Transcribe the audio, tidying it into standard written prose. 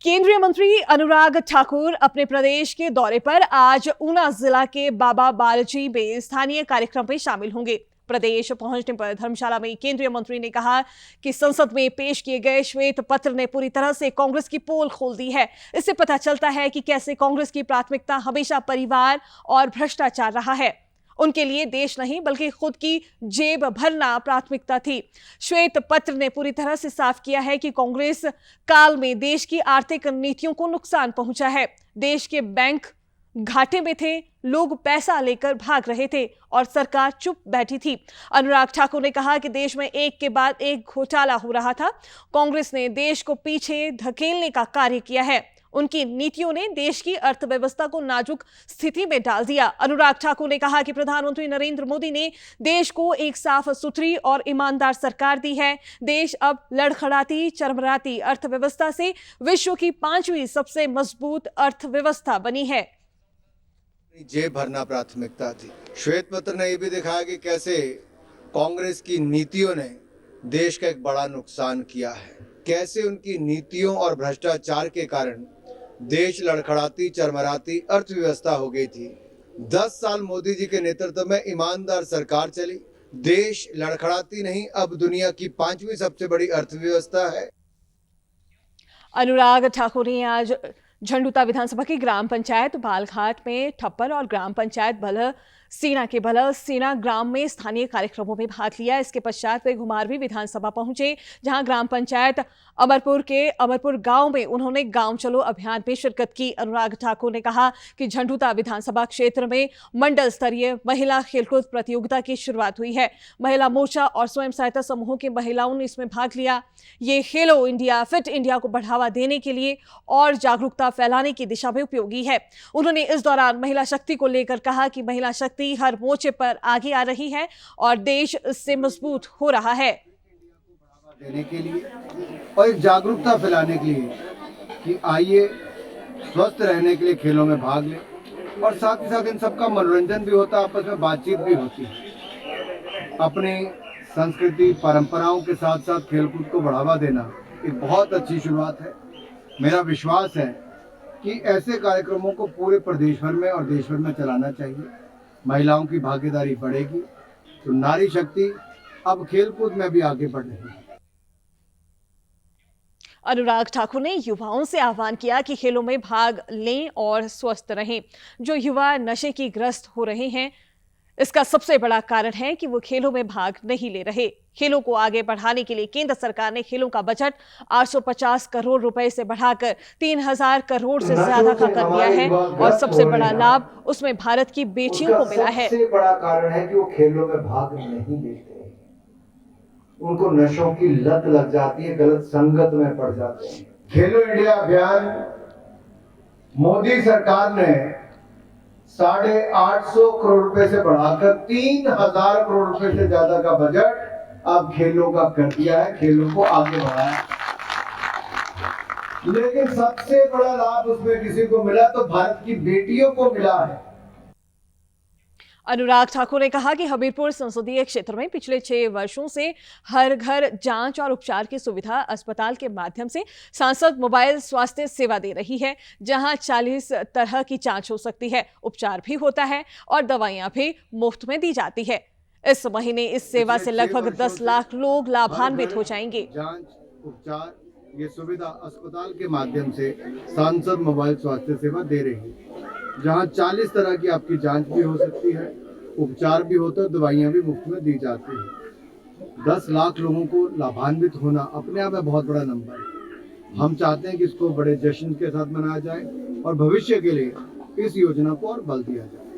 केंद्रीय मंत्री अनुराग ठाकुर अपने प्रदेश के दौरे पर आज ऊना जिला के बाबा बालजी में स्थानीय कार्यक्रम में शामिल होंगे। प्रदेश पहुंचने पर धर्मशाला में केंद्रीय मंत्री ने कहा कि संसद में पेश किए गए श्वेत पत्र ने पूरी तरह से कांग्रेस की पोल खोल दी है। इससे पता चलता है कि कैसे कांग्रेस की प्राथमिकता हमेशा परिवार और भ्रष्टाचार रहा है। उनके लिए देश नहीं बल्कि खुद की जेब भरना प्राथमिकता थी। श्वेत पत्र ने पूरी तरह से साफ किया है कि कांग्रेस काल में देश की आर्थिक नीतियों को नुकसान पहुंचा है। देश के बैंक घाटे में थे, लोग पैसा लेकर भाग रहे थे और सरकार चुप बैठी थी। अनुराग ठाकुर ने कहा कि देश में एक के बाद एक घोटाला हो रहा था। कांग्रेस ने देश को पीछे धकेलने का कार्य किया है। उनकी नीतियों ने देश की अर्थव्यवस्था को नाजुक स्थिति में डाल दिया। अनुराग ठाकुर ने कहा कि प्रधानमंत्री नरेंद्र मोदी ने देश को एक साफ सुथरी और ईमानदार सरकार दी है। देश अब लड़खड़ाती चरमराती अर्थव्यवस्था से विश्व की 5वीं सबसे मजबूत अर्थव्यवस्था बनी है। जेब भरना प्राथमिकता थी। श्वेत पत्र ने यह भी दिखाया कि कैसे कांग्रेस की नीतियों ने देश का एक बड़ा नुकसान किया है, कैसे उनकी नीतियों और भ्रष्टाचार के कारण देश लड़खड़ाती चरमराती अर्थव्यवस्था हो गई थी। 10 साल मोदी जी के नेतृत्व में ईमानदार सरकार चली, देश लड़खड़ाती नहीं, अब दुनिया की 5वीं सबसे बड़ी अर्थव्यवस्था है। अनुराग ठाकुर ने आज झंडूता विधानसभा की ग्राम पंचायत बालघाट में ठप्पर और ग्राम पंचायत सीना ग्राम में स्थानीय कार्यक्रमों में भाग लिया। इसके पश्चात वे घुमारवी विधानसभा पहुंचे, जहां ग्राम पंचायत अमरपुर के अमरपुर गांव में उन्होंने गांव चलो अभियान में शिरकत की। अनुराग ठाकुर ने कहा कि झंडूता विधानसभा क्षेत्र में मंडल स्तरीय महिला खेलकूद प्रतियोगिता की शुरुआत हुई है। महिला मोर्चा और स्वयं सहायता समूहों की महिलाओं ने इसमें भाग लिया। ये खेलो इंडिया, फिट इंडिया को बढ़ावा देने के लिए और जागरूकता फैलाने की दिशा में उपयोगी है। उन्होंने इस दौरान महिला शक्ति को लेकर कहा कि महिला शक्ति हर मोर्चे पर आगे आ रही है और देश इससे मजबूत हो रहा है। देने के लिए और एक जागरूकता फैलाने के लिए कि आइए स्वस्थ रहने के लिए खेलों में भाग लें और साथ ही साथ इन सबका मनोरंजन भी होता है, आपस में बातचीत भी होती है। अपनी संस्कृति परंपराओं के साथ साथ खेलकूद को बढ़ावा देना एक बहुत अच्छी शुरुआत है। मेरा विश्वास है कि ऐसे कार्यक्रमों को पूरे प्रदेश भर में और देश भर में चलाना चाहिए। महिलाओं की भागीदारी बढ़ेगी तो नारी शक्ति अब खेलकूद में भी आगे बढ़ रही है। अनुराग ठाकुर ने युवाओं से आह्वान किया कि खेलों में भाग लें और स्वस्थ रहें। जो युवा नशे की ग्रस्त हो रहे हैं, इसका सबसे बड़ा कारण है कि वो खेलों में भाग नहीं ले रहे। खेलों को आगे बढ़ाने के लिए केंद्र सरकार ने खेलों का बजट 850 करोड़ रुपए से बढ़ाकर 3000 करोड़ से ज्यादा का कर दिया है और सबसे बड़ा लाभ उसमें भारत की बेटियों को मिला है। सबसे बड़ा कारण है कि वो खेलों में भाग नहीं लेते, उनको नशों की लत लग जाती है, गलत संगत में पड़ जाते हैं। खेलो इंडिया अभियान मोदी सरकार ने 850 करोड़ रुपए से बढ़ाकर 3000 करोड़ रुपए से ज्यादा का बजट अब खेलों का कर दिया है, खेलों को आगे बढ़ाया। लेकिन सबसे बड़ा लाभ उसमें किसी को मिला तो भारत की बेटियों को मिला है। अनुराग ठाकुर ने कहा कि हमीरपुर संसदीय क्षेत्र में पिछले 6 वर्षों से हर घर जांच और उपचार की सुविधा अस्पताल के माध्यम से सांसद मोबाइल स्वास्थ्य सेवा दे रही है, जहां 40 तरह की जांच हो सकती है, उपचार भी होता है और दवाइयां भी मुफ्त में दी जाती है। इस महीने इस सेवा से लगभग 10 लाख लोग लाभान्वित हो जाएंगे। जांच उपचार ये सुविधा अस्पताल के माध्यम से सांसद मोबाइल स्वास्थ्य सेवा दे रही है, जहां 40 तरह की आपकी जांच भी हो सकती है, उपचार भी होता है, दवाइयां भी मुफ्त में दी जाती है। 10 लाख लोगों को लाभान्वित होना अपने आप में बहुत बड़ा नंबर है। हम चाहते हैं कि इसको बड़े जश्न के साथ मनाया जाए और भविष्य के लिए इस योजना को और बल दिया जाए।